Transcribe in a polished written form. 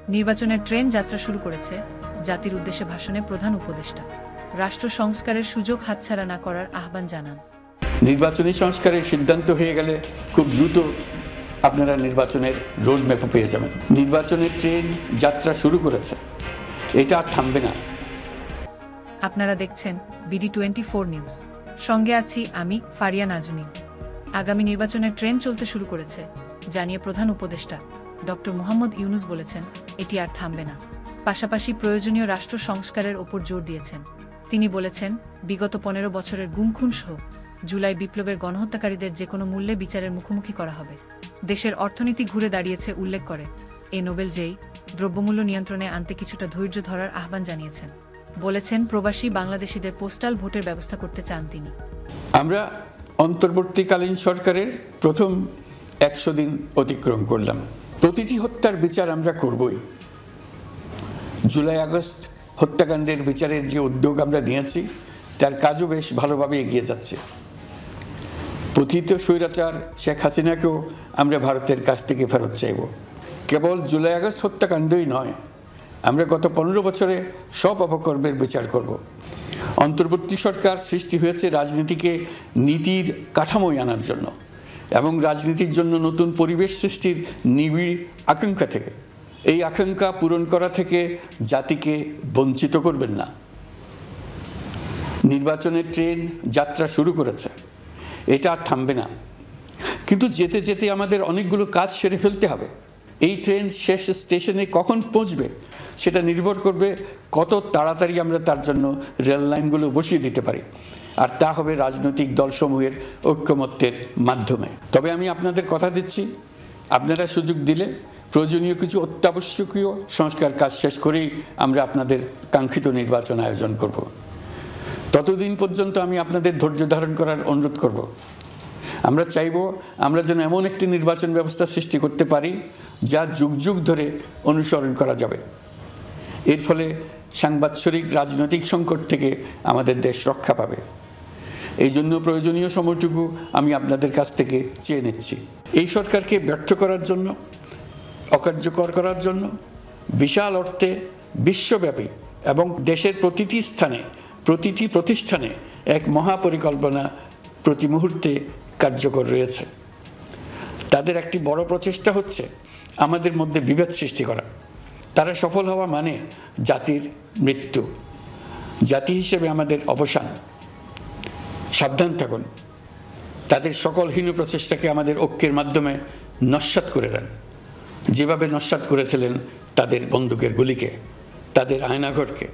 নির্বাচনের ট্রেন যাত্রা শুরু করেছে। জাতির উদ্দেশ্যে ভাষণে প্রধান উপদেষ্টা রাষ্ট্র সংস্কারের সুযোগ হাতছাড়া না করার আহ্বান জানান। নির্বাচনী সংস্কারের সিদ্ধান্ত হয়ে গেলে খুব দ্রুত আপনারা নির্বাচনের রোডম্যাপও পেয়ে যাবেন। নির্বাচনের ট্রেন যাত্রা শুরু করেছে, এটা আর থামবে না। আপনারা দেখছেন BD24 নিউজ, সঙ্গে আছি আমি ফারিয়া নাজনী। আগামী নির্বাচনের ট্রেন চলতে শুরু করেছে জানিয়ে প্রধান উপদেষ্টা ডক্টর মোহাম্মদ ইউনুস বলেছেন, এটি আর থামবে না। পাশাপাশি প্রয়োজনীয় রাষ্ট্র সংস্কারের ওপর জোর দিয়েছেন। তিনি বলেছেন, বিগত 15 বছরের গুম-খুন সহ জুলাই বিপ্লবের গণহত্যাকারীদের যে কোনো মূল্যে বিচারের মুখোমুখি করা হবে। দেশের অর্থনীতি ঘুরে দাঁড়িয়েছে উল্লেখ করে এই নোবেল জয়ী দ্রব্যমূল্য নিয়ন্ত্রণে আনতে কিছুটা ধৈর্য ধরার আহ্বান জানিয়েছেন। বলেছেন, প্রবাসী বাংলাদেশিদের পোস্টাল ভোটের ব্যবস্থা করতে চান তিনি। আমরা অন্তর্বর্তীকালীন সরকারের প্রথম 100 দিন অতিক্রম করলাম। প্রতিটি হত্যার বিচার আমরা করবই। জুলাই আগস্ট হত্যাকাণ্ডের বিচারের যে উদ্যোগ আমরা নিয়েছি তার কাজও বেশ ভালোভাবে এগিয়ে যাচ্ছে। পতিত স্বৈরাচার শেখ হাসিনাকেও আমরা ভারতের কাছ থেকে ফেরত চাইব। কেবল জুলাই আগস্ট হত্যাকাণ্ডই নয়, আমরা গত 15 বছরে সব অপকর্মের বিচার করব। অন্তর্বর্তী সরকার সৃষ্টি হয়েছে রাজনীতিকে নীতির কাঠামোয় আনার জন্য এবং রাজনীতির জন্য নতুন পরিবেশ সৃষ্টির নিবিড় আকাঙ্ক্ষা থেকে। এই আকাঙ্ক্ষা পূরণ করা থেকে জাতিকে বঞ্চিত করবেন না। নির্বাচনের ট্রেন যাত্রা শুরু করেছে, এটা আর থামবে না। কিন্তু যেতে যেতে আমাদের অনেকগুলো কাজ সেরে ফেলতে হবে। এই ট্রেন শেষ স্টেশনে কখন পৌঁছবে সেটা নির্ভর করবে কত তাড়াতাড়ি আমরা তার জন্য রেল লাইনগুলো বসিয়ে দিতে পারি, আর তা হবে রাজনৈতিক দলসমূহের ঐক্যমত্যের মাধ্যমে। তবে আমি আপনাদের কথা দিচ্ছি, আপনারা সুযোগ দিলে প্রয়োজনীয় কিছু অত্যাবশ্যকীয় সংস্কার কাজ শেষ করেই আমরা আপনাদের কাঙ্ক্ষিত নির্বাচন আয়োজন করব। ততদিন পর্যন্ত আমি আপনাদের ধৈর্য ধারণ করার অনুরোধ করব। আমরা চাইব আমরা যেন এমন একটি নির্বাচন ব্যবস্থা সৃষ্টি করতে পারি যা যুগ যুগ ধরে অনুসরণ করা যাবে। এর ফলে সাংবৎসরিক রাজনৈতিক সংকট থেকে আমাদের দেশ রক্ষা পাবে। এই জন্য প্রয়োজনীয় সময়টুকু আমি আপনাদের কাছ থেকে চেয়ে নিচ্ছি। এই সরকারকে ব্যর্থ করার জন্য, অকার্যকর করার জন্য বিশাল অর্থে বিশ্বব্যাপী এবং দেশের প্রতিটি স্থানে, প্রতিটি প্রতিষ্ঠানে এক মহাপরিকল্পনা প্রতি মুহূর্তে কার্যকর রয়েছে। তাদের একটি বড় প্রচেষ্টা হচ্ছে আমাদের মধ্যে বিভেদ সৃষ্টি করা। তারা সফল হওয়া মানে জাতির মৃত্যু, জাতি হিসেবে আমাদের অবসান। সাবধান থাকুন, তাদের সকল হীন প্রচেষ্টাকে আমাদের ঐক্যের মাধ্যমে নস্যাৎ করে দেন, যেভাবে নস্যাৎ করেছিলেন তাদের বন্দুকের গুলিকে, তাদের আয়নাঘরকে।